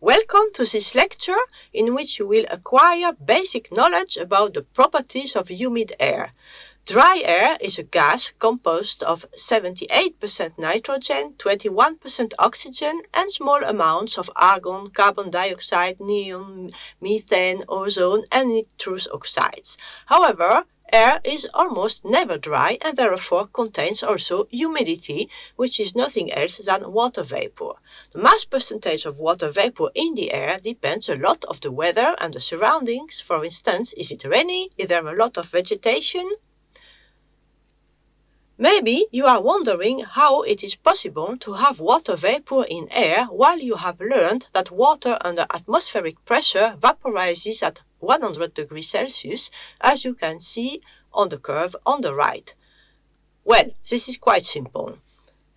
Welcome to this lecture in which you will acquire basic knowledge about the properties of humid air. Dry air is a gas composed of 78% nitrogen, 21% oxygen and small amounts of argon, carbon dioxide, neon, methane, ozone and nitrous oxides. However, air is almost never dry and therefore contains also humidity, which is nothing else than water vapor. The mass percentage of water vapor in the air depends a lot on the weather and the surroundings. For instance, is it rainy? Is there a lot of vegetation? Maybe you are wondering how it is possible to have water vapor in air while you have learned that water under atmospheric pressure vaporizes at 100 degrees Celsius, as you can see on the curve on the right. Well, this is quite simple.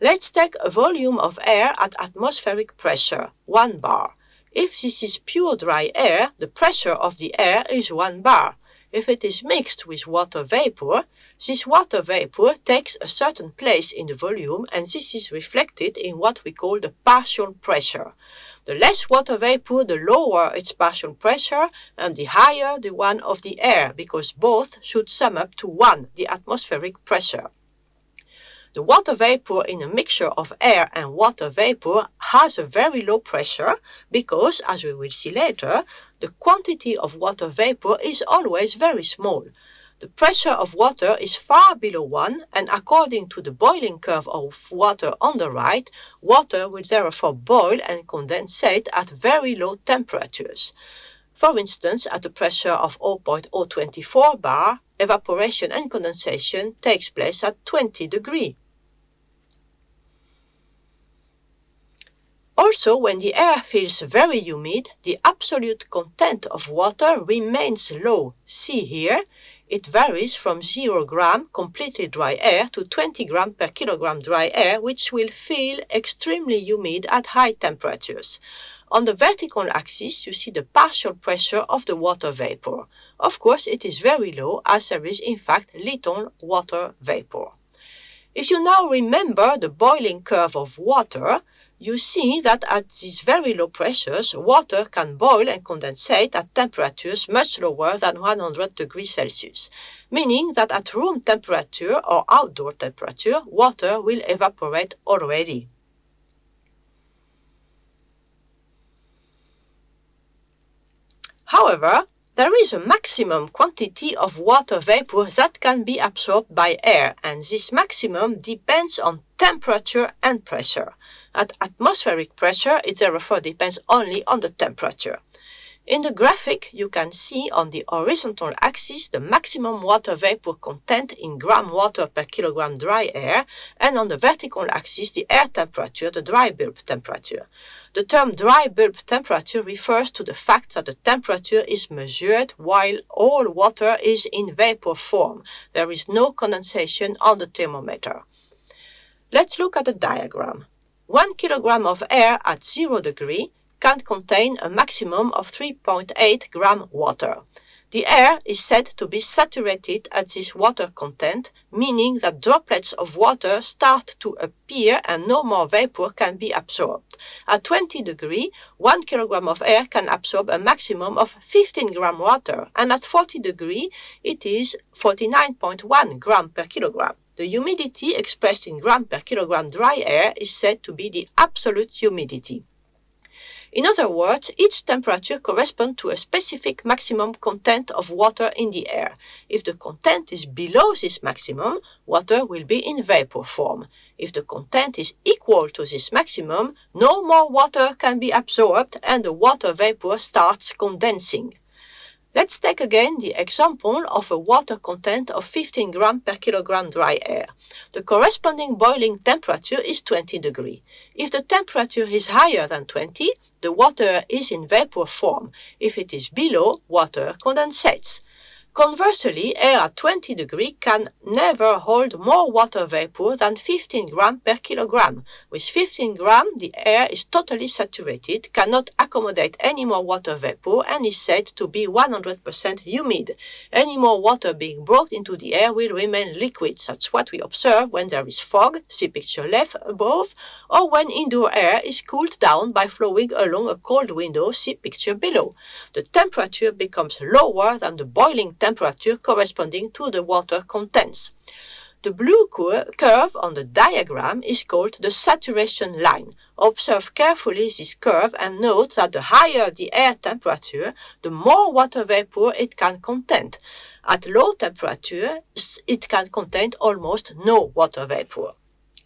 Let's take a volume of air at atmospheric pressure, 1 bar. If this is pure dry air, the pressure of the air is 1 bar. If it is mixed with water vapor, this water vapor takes a certain place in the volume and this is reflected in what we call the partial pressure. The less water vapor, the lower its partial pressure and the higher the one of the air, because both should sum up to 1, the atmospheric pressure. The water vapor in a mixture of air and water vapor has a very low pressure because, as we will see later, the quantity of water vapor is always very small. The pressure of water is far below 1 and according to the boiling curve of water on the right, water will therefore boil and condensate at very low temperatures. For instance, at a pressure of 0.024 bar, evaporation and condensation takes place at 20 degrees. Also, when the air feels very humid, the absolute content of water remains low. See here, it varies from 0 gram completely dry air to 20 gram per kilogram dry air, which will feel extremely humid at high temperatures. On the vertical axis, you see the partial pressure of the water vapor. Of course, it is very low as there is in fact little water vapor. If you now remember the boiling curve of water, you see that at these very low pressures, water can boil and condensate at temperatures much lower than 100 degrees Celsius, meaning that at room temperature or outdoor temperature, water will evaporate already. However, there is a maximum quantity of water vapor that can be absorbed by air, and this maximum depends on temperature and pressure. At atmospheric pressure, it therefore depends only on the temperature. In the graphic, you can see on the horizontal axis the maximum water vapor content in gram water per kilogram dry air, and on the vertical axis the air temperature, the dry bulb temperature. The term dry bulb temperature refers to the fact that the temperature is measured while all water is in vapor form. There is no condensation on the thermometer. Let's look at the diagram. 1 kilogram of air at 0 degree can contain a maximum of 3.8 gram water. The air is said to be saturated at this water content, meaning that droplets of water start to appear and no more vapor can be absorbed. At 20 degrees, 1 kilogram of air can absorb a maximum of 15 gram water, and at 40 degrees, it is 49.1 gram per kilogram. The humidity expressed in gram per kilogram dry air is said to be the absolute humidity. In other words, each temperature corresponds to a specific maximum content of water in the air. If the content is below this maximum, water will be in vapor form. If the content is equal to this maximum, no more water can be absorbed and the water vapor starts condensing. Let's take again the example of a water content of 15 gram per kilogram dry air. The corresponding boiling temperature is 20 degrees. If the temperature is higher than 20, the water is in vapor form. If it is below, water condensates. Conversely, air at 20 degrees can never hold more water vapor than 15 grams per kilogram. With 15 grams, the air is totally saturated, cannot accommodate any more water vapor, and is said to be 100% humid. Any more water being brought into the air will remain liquid. That's what we observe when there is fog, see picture left above, or when indoor air is cooled down by flowing along a cold window, see picture below. The temperature becomes lower than the boiling temperature corresponding to the water contents. The blue curve on the diagram is called the saturation line. Observe carefully this curve and note that the higher the air temperature, the more water vapor it can contain. At low temperature, it can contain almost no water vapor.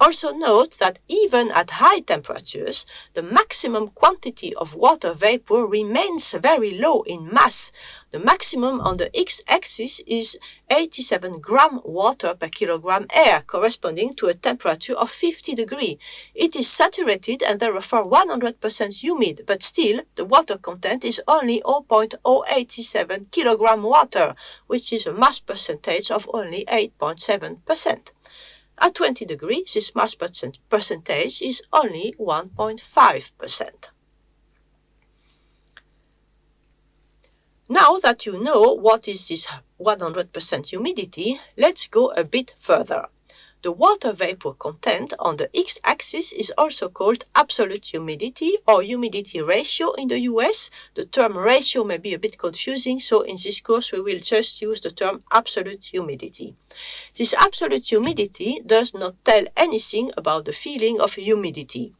Also note that even at high temperatures, the maximum quantity of water vapor remains very low in mass. The maximum on the x-axis is 87 gram water per kilogram air, corresponding to a temperature of 50 degrees. It is saturated and therefore 100% humid, but still the water content is only 0.087 kilogram water, which is a mass percentage of only 8.7%. At 20 degrees, this mass percentage is only 1.5%. Now that you know what is this 100% humidity, let's go a bit further. The water vapor content on the x-axis is also called absolute humidity or humidity ratio in the US. The term ratio may be a bit confusing, so in this course we will just use the term absolute humidity. This absolute humidity does not tell anything about the feeling of humidity.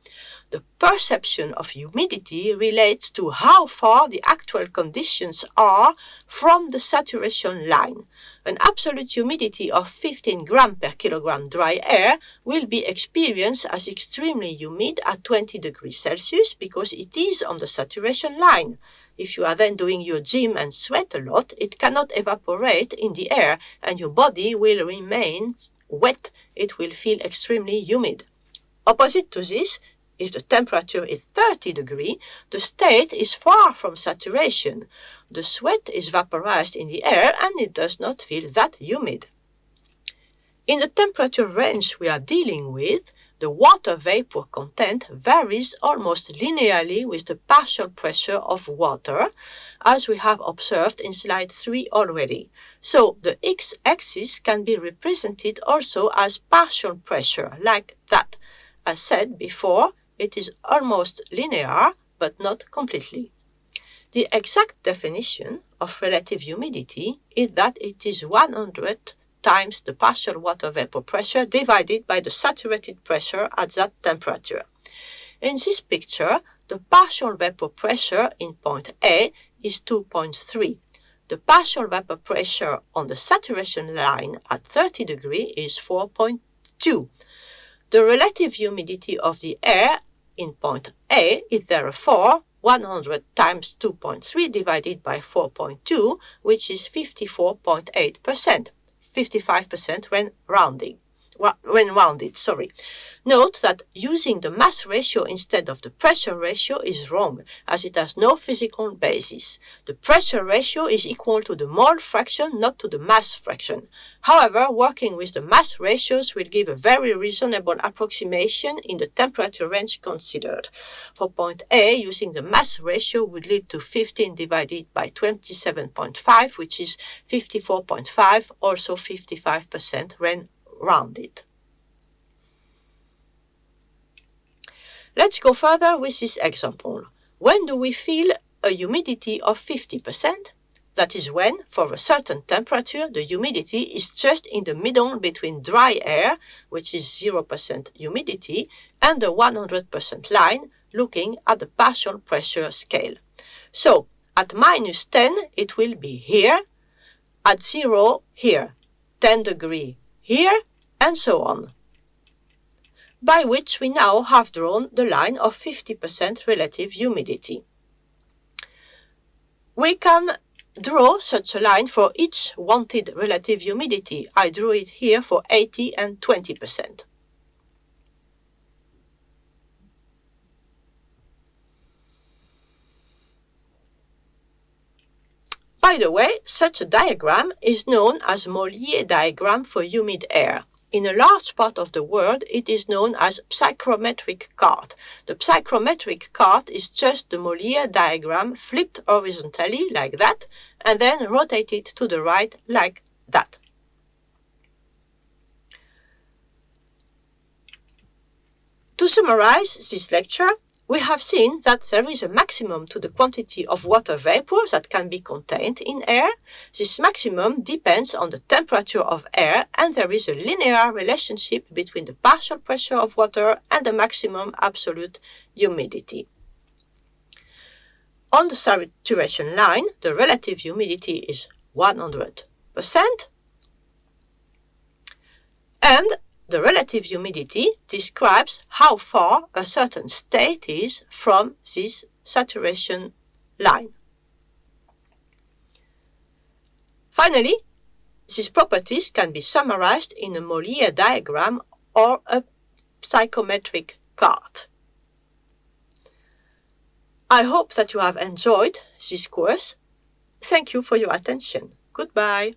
The perception of humidity relates to how far the actual conditions are from the saturation line. An absolute humidity of 15 grams per kilogram dry air will be experienced as extremely humid at 20 degrees Celsius because it is on the saturation line. If you are then doing your gym and sweat a lot, it cannot evaporate in the air and your body will remain wet. It will feel extremely humid. Opposite to this, if the temperature is 30 degrees, the state is far from saturation. The sweat is vaporized in the air and it does not feel that humid. In the temperature range we are dealing with, the water vapor content varies almost linearly with the partial pressure of water, as we have observed in slide 3 already. So the x-axis can be represented also as partial pressure, like that. As said before, it is almost linear, but not completely. The exact definition of relative humidity is that it is 100 times the partial water vapor pressure divided by the saturated pressure at that temperature. In this picture, the partial vapor pressure in point A is 2.3. The partial vapor pressure on the saturation line at 30 degrees is 4.2. The relative humidity of the air in point A is therefore 100 times 2.3 divided by 4.2, which is 54.8%, 55% when rounded. Note that using the mass ratio instead of the pressure ratio is wrong, as it has no physical basis. The pressure ratio is equal to the mole fraction, not to the mass fraction. However, working with the mass ratios will give a very reasonable approximation in the temperature range considered. For point A, using the mass ratio would lead to 15 divided by 27.5, which is 54.5, also 55% when rounded. Let's go further with this example. When do we feel a humidity of 50%? That is when, for a certain temperature, the humidity is just in the middle between dry air, which is 0% humidity, and the 100% line, looking at the partial pressure scale. So, at minus 10, it will be here, at 0, here, 10 degrees, here, and so on, by which we now have drawn the line of 50% relative humidity. We can draw such a line for each wanted relative humidity. I drew it here for 80 and 20%. By the way, such a diagram is known as Mollier diagram for humid air. In a large part of the world, it is known as psychrometric card. The psychrometric card is just the Mollier diagram flipped horizontally like that and then rotated to the right like that. To summarize this lecture, we have seen that there is a maximum to the quantity of water vapor that can be contained in air. This maximum depends on the temperature of air, and there is a linear relationship between the partial pressure of water and the maximum absolute humidity. On the saturation line, the relative humidity is 100%, and the relative humidity describes how far a certain state is from this saturation line. Finally, these properties can be summarized in a Mollier diagram or a psychrometric card. I hope that you have enjoyed this course. Thank you for your attention. Goodbye.